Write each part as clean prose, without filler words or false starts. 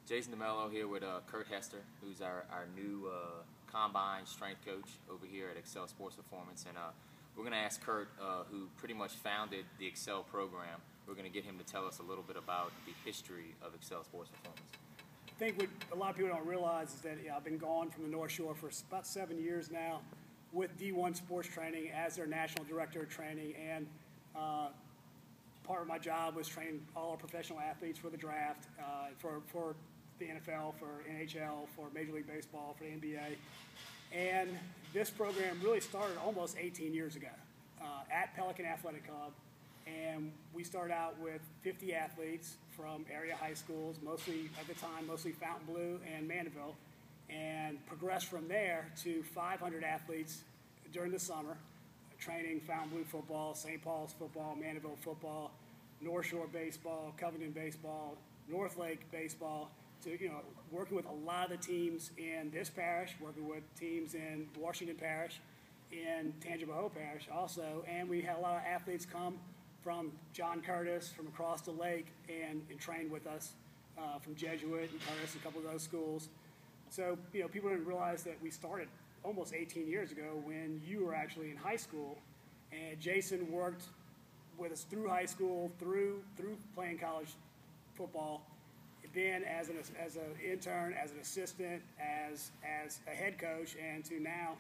Jason Demelo here with Kurt Hester, who's our new combine strength coach over here at XCel Sports Performance. And we're going to ask Kurt, who pretty much founded the XCel program, we're going to get him to tell us a little bit about the history of XCel Sports Performance. I think what a lot of people don't realize is that I've been gone from the North Shore for about 7 years now with D1 Sports Training as their National Director of Training. And part of my job was train all our professional athletes for the draft, for the NFL, for NHL, for Major League Baseball, for the NBA. And this program really started almost 18 years ago at Pelican Athletic Club. And we started out with 50 athletes from area high schools, mostly at the time, mostly Fontainebleau and Mandeville, and progressed from there to 500 athletes during the summer, training Fontainebleau football, St. Paul's football, Mandeville football, North Shore baseball, Covington baseball, North Lake baseball, to working with a lot of the teams in this parish, working with teams in Washington Parish, in Tangipahoa Parish also, and we had a lot of athletes come from John Curtis, from across the lake, and trained with us from Jesuit and Curtis, a couple of those schools. So, people didn't realize that we started almost 18 years ago when you were actually in high school, and Jason worked with us through high school, through playing college football, then as an intern, as an assistant, as a head coach, and to now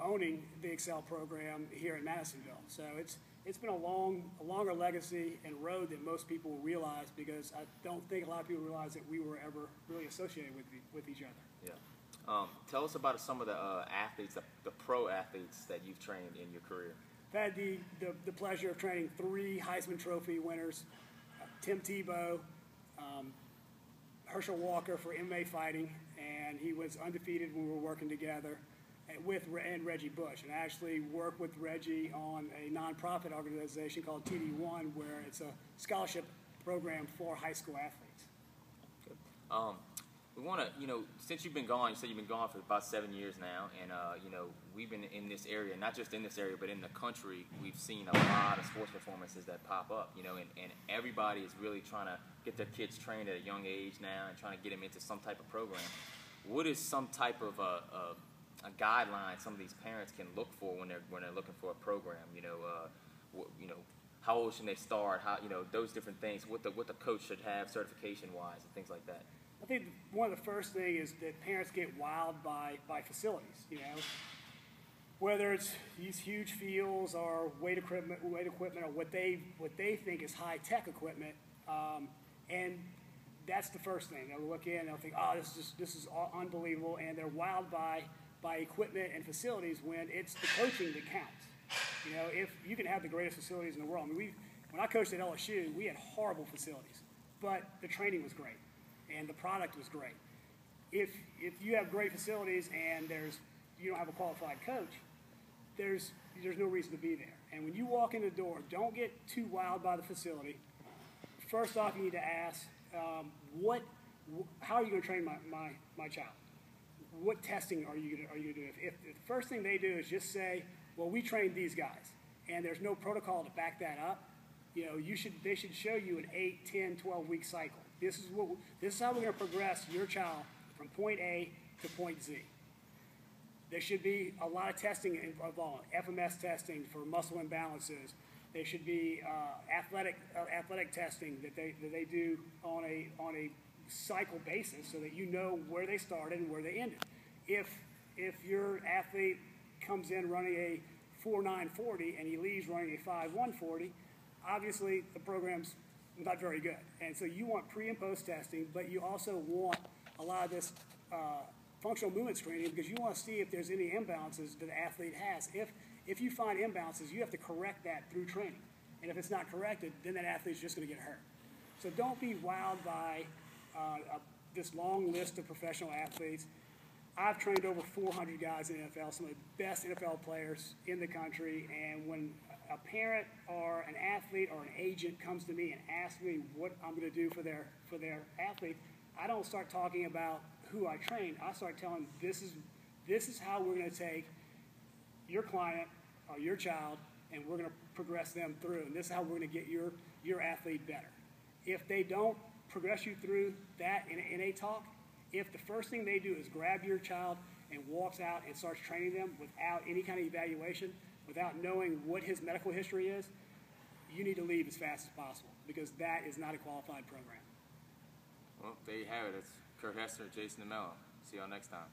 owning the XCel program here in Madisonville. So it's been a longer legacy and road than most people realize, because I don't think a lot of people realize that we were ever really associated with each other. Yeah. Tell us about some of the athletes, the pro athletes that you've trained in your career. I've had the pleasure of training 3 Heisman Trophy winners, Tim Tebow, Herschel Walker for MMA fighting, and he was undefeated when we were working together, and Reggie Bush. And I actually work with Reggie on a nonprofit organization called TD1, where it's a scholarship program for high school athletes. Good. We want to, since you've been gone, you said you've been gone for about 7 years now, and we've been in this area, not just in this area, but in the country. We've seen a lot of sports performances that pop up, and everybody is really trying to get their kids trained at a young age now and trying to get them into some type of program. What is some type of a guideline some of these parents can look for when they're looking for a program? How old should they start? How those different things. What the coach should have certification-wise and things like that. I think one of the first things is that parents get wowed by facilities. Whether it's these huge fields or weight equipment or what they think is high-tech equipment, and that's the first thing. They'll look in and they'll think, oh, this is unbelievable, and they're wowed by equipment and facilities when it's the coaching that counts. If you can have the greatest facilities in the world. I mean, when I coached at LSU, we had horrible facilities, but the training was great and the product was great. If you have great facilities and you don't have a qualified coach, there's no reason to be there. And when you walk in the door, don't get too wowed by the facility. First off, you need to ask, how are you going to train my child? What testing are you going to do? If the first thing they do is just say, well, we trained these guys, and there's no protocol to back that up, they should show you an 8, 10, 12-week cycle. This is how we're going to progress your child from point A to point Z. There should be a lot of testing involved, FMS testing for muscle imbalances. There should be athletic testing that they do on a cycle basis, so that you know where they started and where they ended. If your athlete comes in running a 4.940 and he leaves running a 5.140, obviously the program's not very good. And so you want pre and post testing, but you also want a lot of this functional movement screening, because you want to see if there's any imbalances that the athlete has. If you find imbalances, you have to correct that through training. And if it's not corrected, then that athlete's just going to get hurt. So don't be wowed by this long list of professional athletes. I've trained over 400 guys in the NFL, some of the best NFL players in the country, and when a parent or an athlete or an agent comes to me and asks me what I'm going to do for their athlete, I don't start talking about who I train. I start telling them, this is how we're going to take your client or your child, and we're going to progress them through, and this is how we're going to get your athlete better. If they don't progress you through that in a talk. If the first thing they do is grab your child and walks out and starts training them without any kind of evaluation, without knowing what his medical history is, you need to leave as fast as possible, because that is not a qualified program. Well, there you have it. It's Kurt Hester and Jason Demelo. See y'all next time.